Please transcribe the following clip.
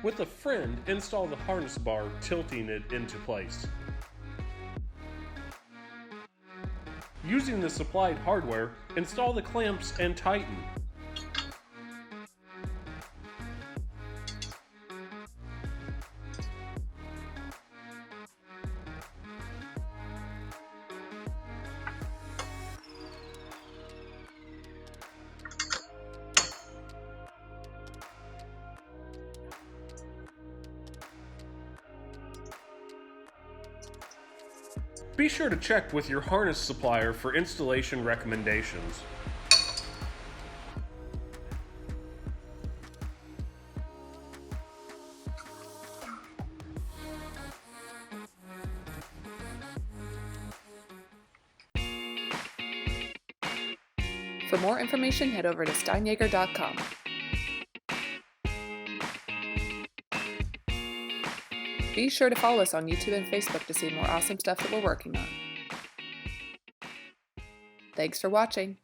With a friend, install the harness bar, tilting it into place. Using the supplied hardware, install the clamps and tighten. Be sure to check with your harness supplier for installation recommendations. For more information, head over to Steinjager.com. Be sure to follow us on YouTube and Facebook to see more awesome stuff that we're working on. Thanks for watching.